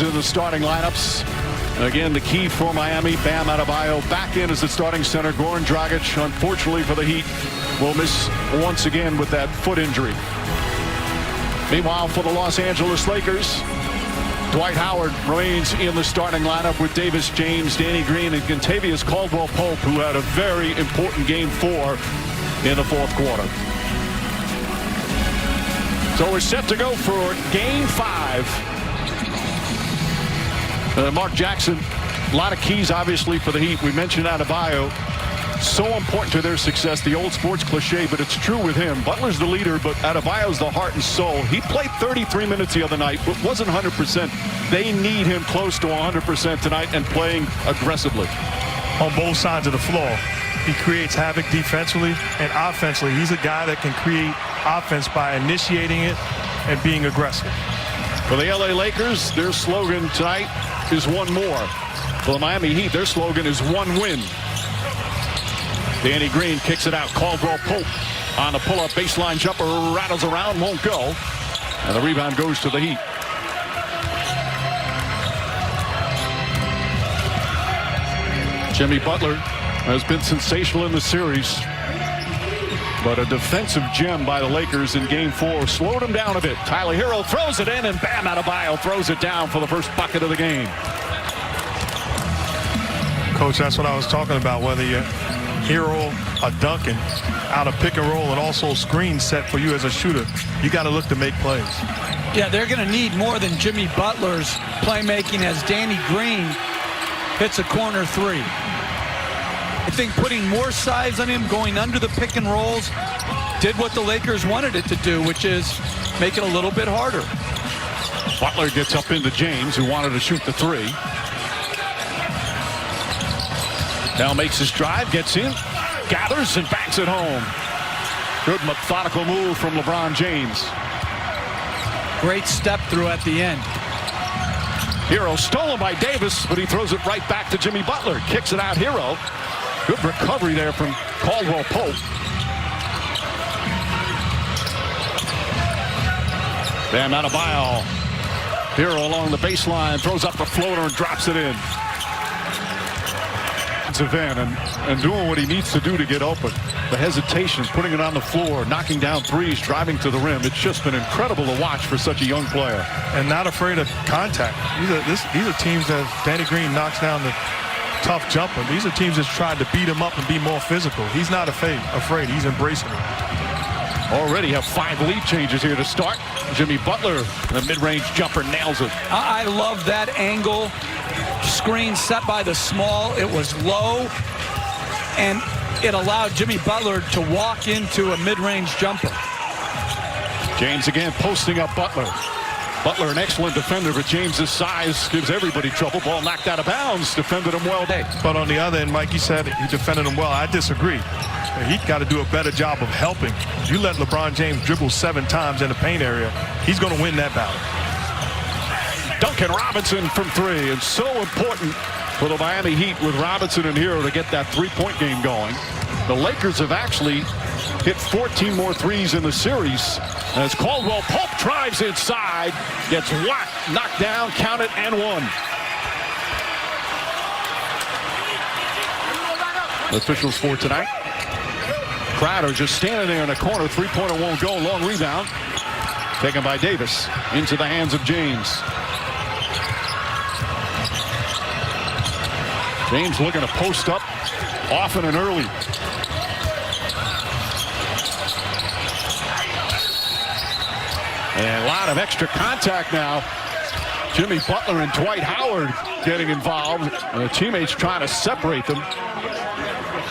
in the starting lineups. Again, the key for Miami, Bam Adebayo back in as the starting center. Goran Dragic, unfortunately for the Heat, will miss once again with that foot injury. Meanwhile, for the Los Angeles Lakers, Dwight Howard remains in the starting lineup with Davis, James, Danny Green, and Kentavious Caldwell-Pope, who had a very important Game 4 in the fourth quarter. So we're set to go for Game 5. Mark Jackson, a lot of keys obviously for the Heat. We mentioned Adebayo, so important to their success. The old sports cliche, but it's true with him. Butler's the leader, but Adebayo's the heart and soul. He played 33 minutes the other night, but wasn't 100%. They need him close to 100% tonight and playing aggressively. On both sides of the floor, he creates havoc defensively and offensively. He's a guy that can create offense by initiating it and being aggressive. For the LA Lakers, their slogan tonight is one more. For the Miami Heat, their slogan is one win. Danny Green kicks it out. Caldwell-Pope on a pull-up baseline jumper, rattles around, won't go. And the rebound goes to the Heat. Jimmy Butler has been sensational in the series, but a defensive gem by the Lakers in Game 4 slowed him down a bit. Tyler Hero throws it in, and Bam Adebayo throws it down for the first bucket of the game. Coach, that's what I was talking about, whether you're Hero or Duncan out of pick and roll and also screen set for you as a shooter, you got to look to make plays. Yeah, they're going to need more than Jimmy Butler's playmaking as Danny Green hits a corner three. I think putting more size on him, going under the pick and rolls, did what the Lakers wanted it to do, which is make it a little bit harder. Butler gets up into James, who wanted to shoot the three. Now makes his drive, gets in, gathers, and banks it home. Good methodical move from LeBron James. Great step through at the end. Hero stolen by Davis, but he throws it right back to Jimmy Butler. Kicks it out, Hero. Good recovery there from Caldwell-Pope. Bam Adebayo. Hero along the baseline, throws up the floater and drops it in. And doing what he needs to do to get open. The hesitation, putting it on the floor, knocking down threes, driving to the rim. It's just been incredible to watch for such a young player. And not afraid of contact. These are teams that Danny Green knocks down the tough jumper. These are teams that's trying to beat him up and be more physical. He's not afraid. He's embracing it. Already have 5 lead changes here to start. Jimmy Butler, the mid-range jumper, nails it. I love that angle. Screen set by the small. It was low, and it allowed Jimmy Butler to walk into a mid-range jumper. James again posting up Butler. Butler, an excellent defender, but James's size gives everybody trouble. Ball knocked out of bounds. Defended him well. But on the other end, Mike, you said he defended him well. I disagree. He's got to do a better job of helping. You let LeBron James dribble 7 times in the paint area, he's going to win that battle. Duncan Robinson from 3, and so important for the Miami Heat with Robinson and Hero to get that three-point game going. The Lakers have actually hit 14 more threes in the series as Caldwell-Pope drives inside, gets whacked, knocked down, counted, and one. Officials for tonight. Crowder just standing there in the corner. Three-pointer won't go. Long rebound. Taken by Davis into the hands of James. James looking to post up often and early. And a lot of extra contact now. Jimmy Butler and Dwight Howard getting involved. And the teammates trying to separate them.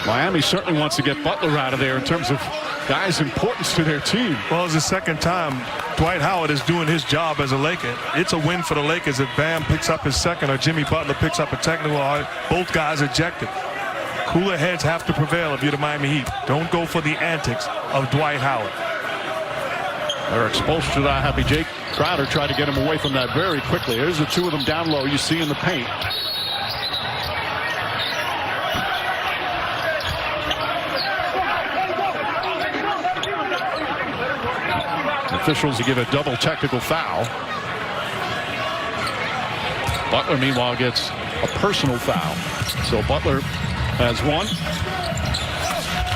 Miami certainly wants to get Butler out of there in terms of guys' importance to their team. Well, it's the second time Dwight Howard is doing his job as a Laker. It's a win for the Lakers if Bam picks up his second or Jimmy Butler picks up a technical. Both guys ejected. Cooler heads have to prevail if you're the Miami Heat. Don't go for the antics of Dwight Howard. They're exposed to that. Happy Jake Crowder tried to get him away from that very quickly. There's the two of them down low you see in the paint. Officials give a double technical foul. Butler, meanwhile, gets a personal foul. So Butler has one.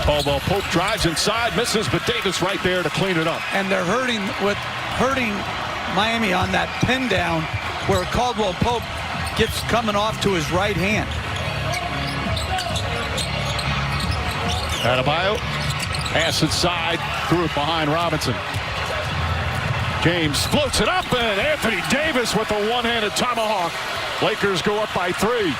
Caldwell Pope drives inside, misses, but Davis right there to clean it up. And they're hurting Miami on that pin down where Caldwell Pope gets coming off to his right hand. Adebayo, pass inside, threw it behind Robinson. James floats it up, and Anthony Davis with a one-handed tomahawk. Lakers go up by 3.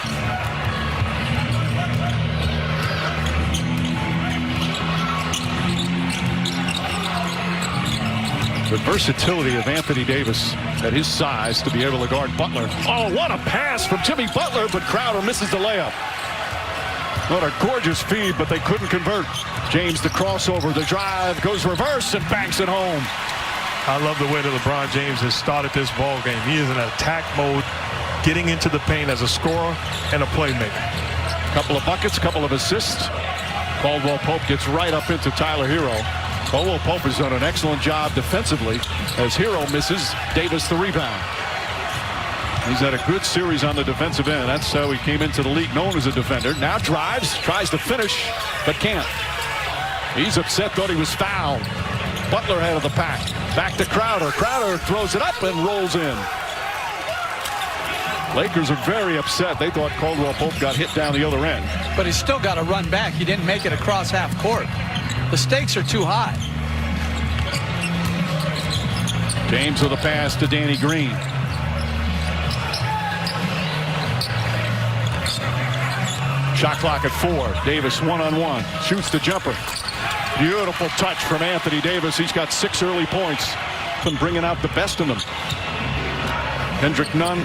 The versatility of Anthony Davis at his size to be able to guard Butler. Oh, what a pass from Jimmy Butler, but Crowder misses the layup. What a gorgeous feed, but they couldn't convert. James, the crossover, the drive, goes reverse and banks it home. I love the way that LeBron James has started this ball game. He is in attack mode, getting into the paint as a scorer and a playmaker. Couple of buckets, couple of assists. Caldwell Pope gets right up into Tyler Hero. Caldwell Pope has done an excellent job defensively as Hero misses. Davis the rebound. He's had a good series on the defensive end. That's how he came into the league, known as a defender. Now drives, tries to finish, but can't. He's upset, thought he was fouled. Butler head of the pack. Back to Crowder. Crowder throws it up and rolls in. Lakers are very upset. They thought Caldwell Pope got hit down the other end. But he's still got to run back. He didn't make it across half court. The stakes are too high. James with a pass to Danny Green. Shot clock at 4. Davis one-on-one. Shoots the jumper. Beautiful touch from Anthony Davis. He's got 6 early points. Been bringing out the best in them. Kendrick Nunn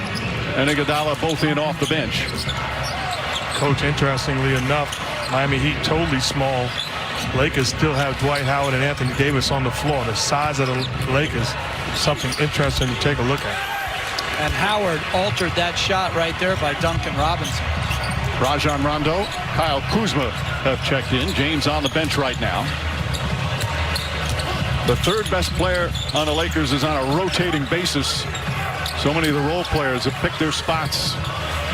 and Iguodala both in off the bench. Coach, interestingly enough, Miami Heat totally small. Lakers still have Dwight Howard and Anthony Davis on the floor. The size of the Lakers, something interesting to take a look at. And Howard altered that shot right there by Duncan Robinson. Rajon Rondo, Kyle Kuzma have checked in. James on the bench right now. The third best player on the Lakers is on a rotating basis. So many of the role players have picked their spots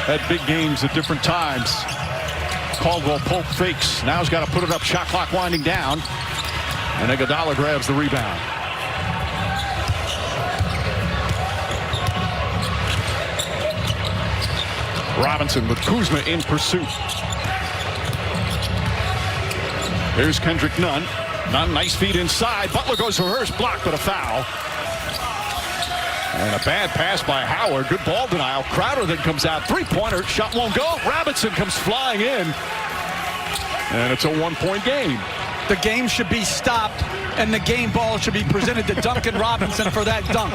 at big games at different times. Caldwell Pope fakes. Now he's got to put it up. Shot clock winding down. And Iguodala grabs the rebound. Robinson with Kuzma in pursuit. Here's Kendrick Nunn. Nunn, nice feed inside. Butler goes reverse block, but a foul. And a bad pass by Howard. Good ball denial. Crowder then comes out. Three-pointer. Shot won't go. Robinson comes flying in. And it's a one-point game. The game should be stopped, and the game ball should be presented to Duncan Robinson for that dunk.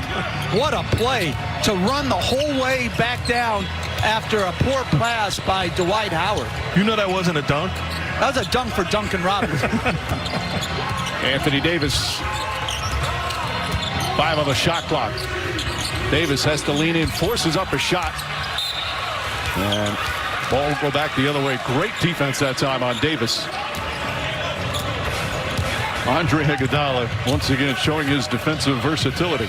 What a play to run the whole way back down after a poor pass by Dwight Howard. You know that wasn't a dunk? That was a dunk for Duncan Robinson. Anthony Davis. 5 on the shot clock. Davis has to lean in, forces up a shot. And ball will go back the other way. Great defense that time on Davis. Andre Iguodala once again showing his defensive versatility.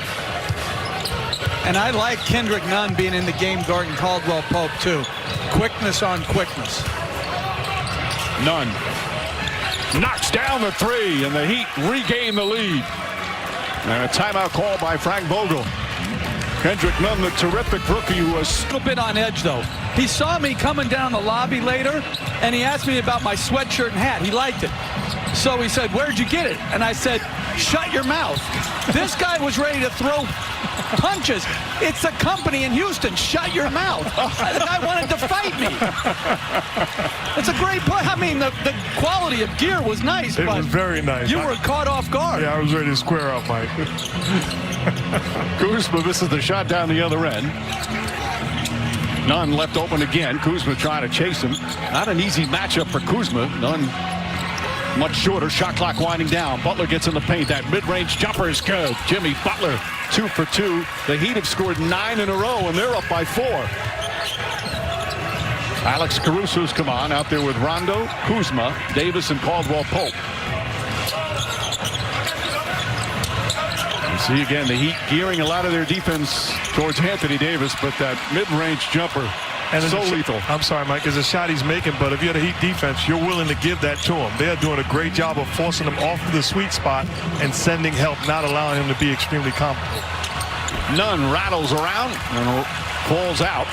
And I like Kendrick Nunn being in the game guarding Caldwell Pope too. Quickness on quickness. Nunn knocks down the 3, and the Heat regain the lead. And a timeout call by Frank Vogel. Kendrick Nunn, the terrific rookie who was a little bit on edge though. He saw me coming down the lobby later, and he asked me about my sweatshirt and hat. He liked it. So he said, "Where'd you get it?" And I said, "Shut your mouth." This guy was ready to throw punches. It's a company in Houston. Shut your mouth. The guy wanted to fight me. It's a great play. I mean, the quality of gear was nice. It was very nice. You were caught off guard. Yeah, I was ready to square up, Mike. Kuzma misses the shot down the other end. Nunn left open again. Kuzma trying to chase him. Not an easy matchup for Kuzma. Nunn much shorter. Shot clock winding down. Butler gets in the paint. That mid-range jumper is good. Jimmy Butler 2 for 2. The Heat have scored 9 in a row, and they're up by 4. Alex Caruso's come on out there with Rondo, Kuzma, Davis, and Caldwell Pope. See again the Heat gearing a lot of their defense towards Anthony Davis, but that mid-range jumper And so lethal. I'm sorry, Mike. It's a shot he's making, but if you're the Heat defense, you're willing to give that to him. They're doing a great job of forcing him off the sweet spot and sending help, not allowing him to be extremely comfortable. Nunn rattles around and falls out.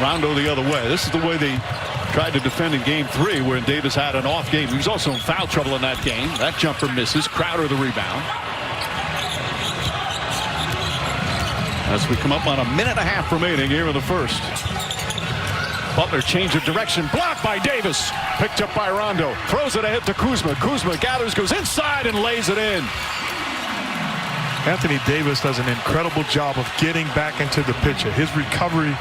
Rondo the other way. This is the way they tried to defend in game 3, where Davis had an off game. He was also in foul trouble in that game. That jumper misses. Crowder the rebound. As we come up on a minute and a half remaining here in the first. Butler change of direction, blocked by Davis, picked up by Rondo, throws it ahead to Kuzma. Kuzma gathers, goes inside and lays it in. Anthony Davis does an incredible job of getting back into the picture. His recovery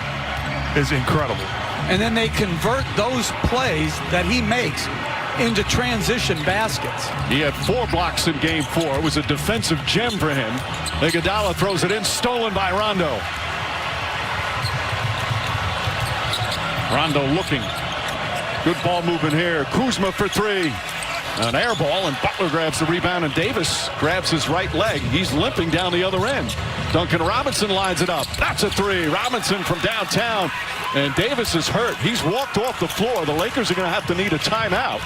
is incredible. And then they convert those plays that he makes into transition baskets. He had 4 blocks in game 4. It was a defensive gem for him. Iguodala throws it in, stolen by Rondo. Rondo looking. Good ball movement here. Kuzma for 3. An air ball, and Butler grabs the rebound, and Davis grabs his right leg. He's limping down the other end. Duncan Robinson lines it up. That's a 3. Robinson from downtown, and Davis is hurt. He's walked off the floor. The Lakers are going to have to need a timeout.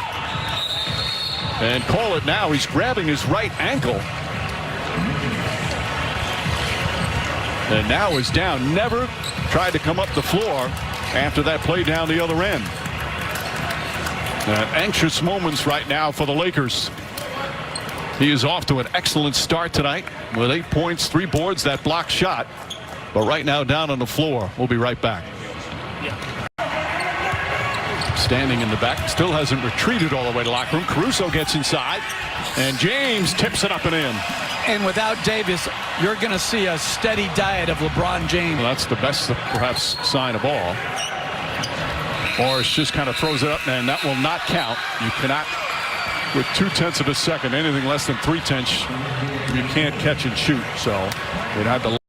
And call it now. He's grabbing his right ankle. And now is down. Never tried to come up the floor after that play down the other end. Anxious moments right now for the Lakers. He is off to an excellent start tonight with 8 points, 3 boards, that block shot. But right now down on the floor. We'll be right back. Standing in the back, still hasn't retreated all the way to locker room. Caruso gets inside, and James tips it up and in. And without Davis, you're going to see a steady diet of LeBron James. Well, that's the best, perhaps, sign of all. Morris just kind of throws it up, and that will not count. You cannot, with 0.2 of a second, anything less than 0.3, you can't catch and shoot. So they'd have to